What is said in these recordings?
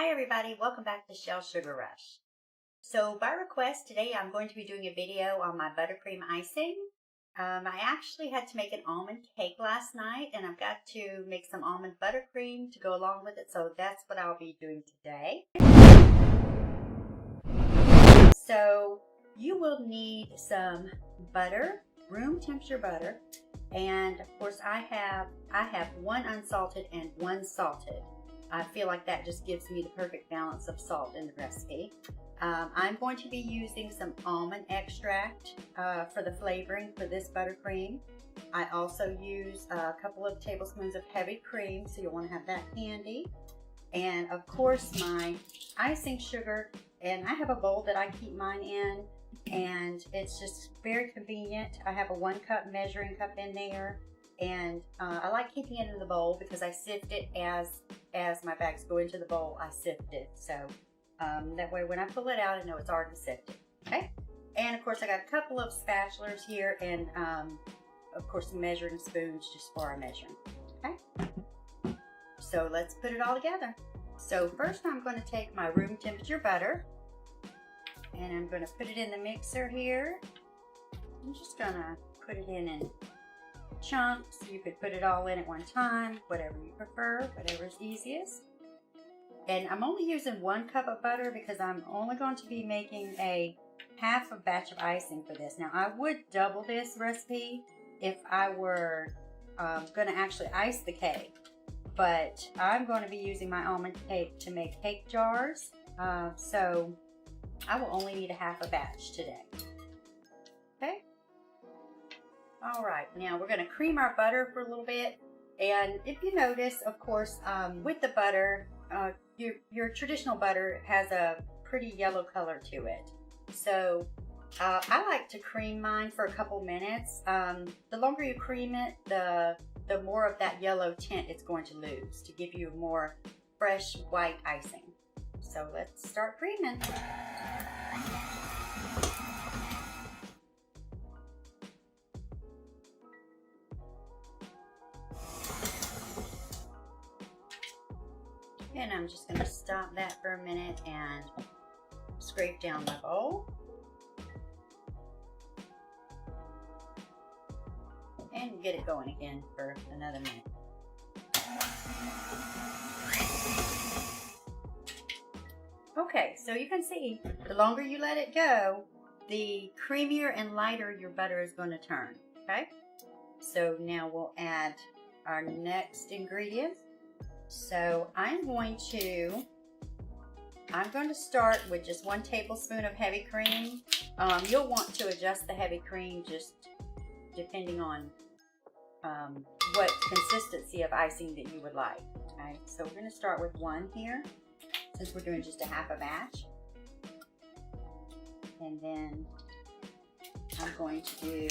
Hi everybody, welcome back to Shell Sugar Rush. So by request today I'm going to be doing a video on my buttercream icing. I actually had to make an almond cake last night and I've got to make some almond buttercream to go along with it, so that's what I'll be doing today. So you will need some butter, room temperature butter, and of course I have one unsalted and one salted. I feel like that just gives me the perfect balance of salt in the recipe. I'm going to be using some almond extract for the flavoring for this buttercream. I also use a couple of tablespoons of heavy cream, so you'll want to have that handy. And of course my icing sugar, and I have a bowl that I keep mine in, and it's just very convenient. I have a 1 cup measuring cup in there, and I like keeping it in the bowl because I sift it as my bags go into the bowl. I sift it, so that way when I pull it out I know it's already sifted. Okay, and of course I got a couple of spatulas here, and of course measuring spoons just for our measuring. Okay, so let's put it all together. So first I'm going to take my room temperature butter and I'm going to put it in the mixer here. I'm just going to put it in chunks. You could put it all in at one time, whatever you prefer, whatever's easiest. And I'm only using 1 cup of butter because I'm only going to be making a half a batch of icing for this. Now I would double this recipe if I were going to actually ice the cake, but I'm going to be using my almond cake to make cake jars, so I will only need a half a batch today. Okay. All right, now we're going to cream our butter for a little bit. And if you notice, of course, with the butter, your traditional butter has a pretty yellow color to it. So I like to cream mine for a couple minutes. The longer you cream it, the more of that yellow tint it's going to lose to give you more fresh white icing. So let's start creaming. And I'm just going to stop that for a minute and scrape down my bowl. And get it going again for another minute. Okay, so you can see the longer you let it go, the creamier and lighter your butter is going to turn. Okay, so now we'll add our next ingredient. So I'm going to start with just 1 tablespoon of heavy cream. You'll want to adjust the heavy cream just depending on what consistency of icing that you would like. Okay, so we're going to start with 1 here, since we're doing just a half a batch. And then I'm going to do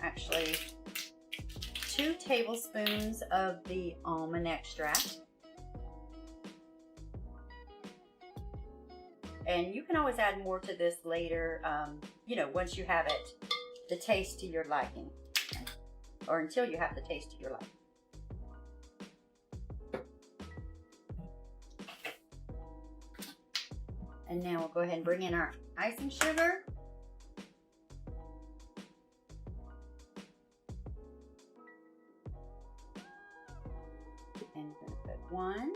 actually 2 tablespoons of the almond extract. And you can always add more to this later, you know, once you have it, the taste to your liking, or until you have the taste to your liking. And now we'll go ahead and bring in our icing sugar. And we're going to put 1.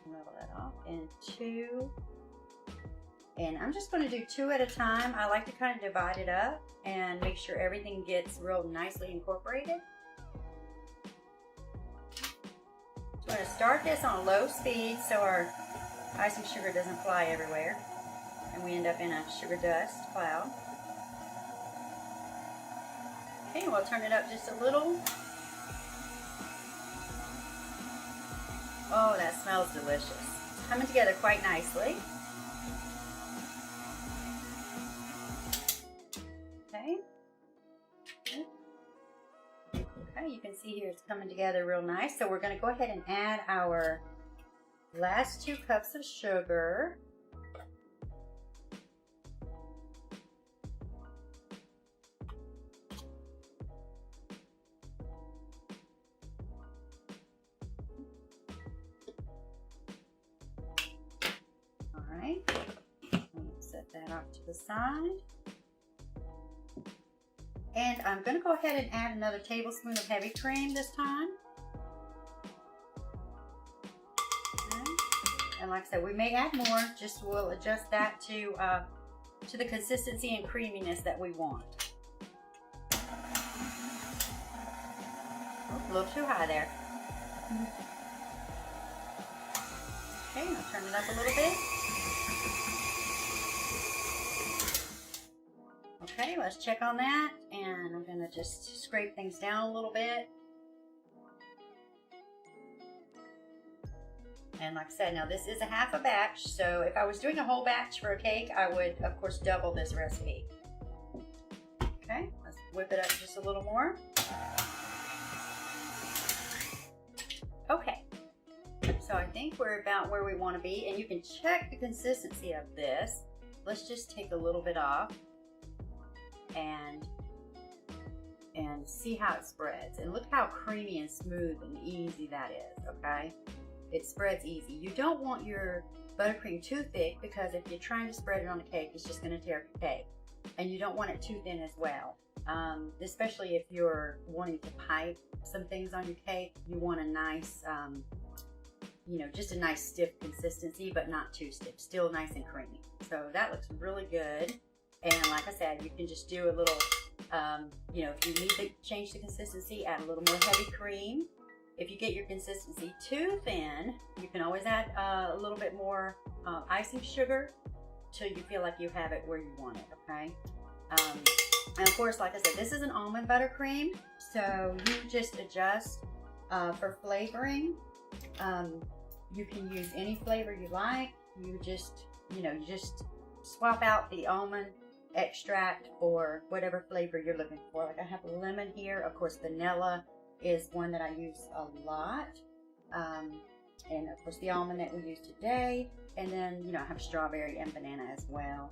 Level that off. And 2. And I'm just going to do 2 at a time. I like to kind of divide it up and make sure everything gets real nicely incorporated. So I'm going to start this on a low speed so our icing sugar doesn't fly everywhere and we end up in a sugar dust cloud. Okay, we'll turn it up just a little. Oh, that smells delicious. It's coming together quite nicely. Okay. Okay, you can see here it's coming together real nice. So we're going to go ahead and add our last 2 cups of sugar. the side. And I'm going to go ahead and add another tablespoon of heavy cream this time. Okay. And like I said, we may add more, just we'll adjust that to the consistency and creaminess that we want. Oh, a little too high there. Okay, I'll turn it up a little bit. Okay, let's check on that, and I'm going to just scrape things down a little bit. And like I said, now this is a half a batch, so if I was doing a whole batch for a cake, I would, of course, double this recipe. Okay, let's whip it up just a little more. Okay, so I think we're about where we want to be, and you can check the consistency of this. Let's just take a little bit off and see how it spreads. And look how creamy and smooth and easy that is, okay? It spreads easy. You don't want your buttercream too thick, because if you're trying to spread it on a cake, it's just going to tear up your cake. And you don't want it too thin as well. Especially if you're wanting to pipe some things on your cake, you want a nice, you know, just a nice stiff consistency, but not too stiff. Still nice and creamy. So that looks really good. And like I said, you can just do a little, you know, if you need to change the consistency, add a little more heavy cream. If you get your consistency too thin, you can always add a little bit more icing sugar till you feel like you have it where you want it, okay? And of course, like I said, this is an almond buttercream, so you just adjust for flavoring. You can use any flavor you like. You just, you know, you just swap out the almond extract for whatever flavor you're looking for. Like I have lemon here. Of course, vanilla is one that I use a lot. And of course the almond that we use today. And then, you know, I have strawberry and banana as well.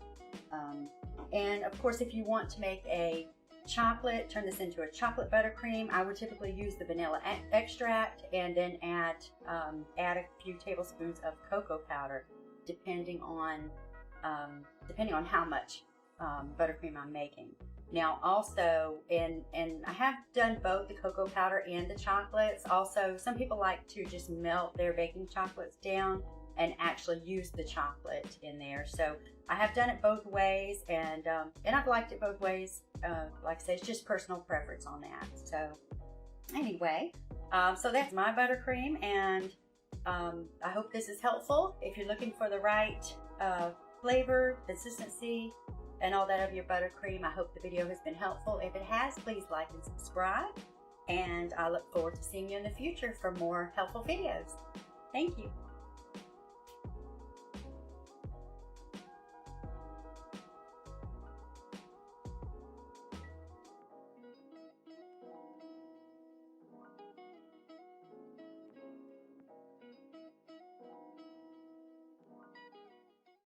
And of course, if you want to make a chocolate, turn this into a chocolate buttercream, I would typically use the vanilla extract and then add a few tablespoons of cocoa powder, depending on how much buttercream I'm making. Now also, and I have done both the cocoa powder and the chocolates. Also, some people like to just melt their baking chocolates down and actually use the chocolate in there. So I have done it both ways, and I've liked it both ways. Like I say, it's just personal preference on that. So anyway, so that's my buttercream, and I hope this is helpful. If you're looking for the right flavor, consistency, and all that of your buttercream, I hope the video has been helpful. If it has, please like and subscribe, and I look forward to seeing you in the future for more helpful videos. Thank you.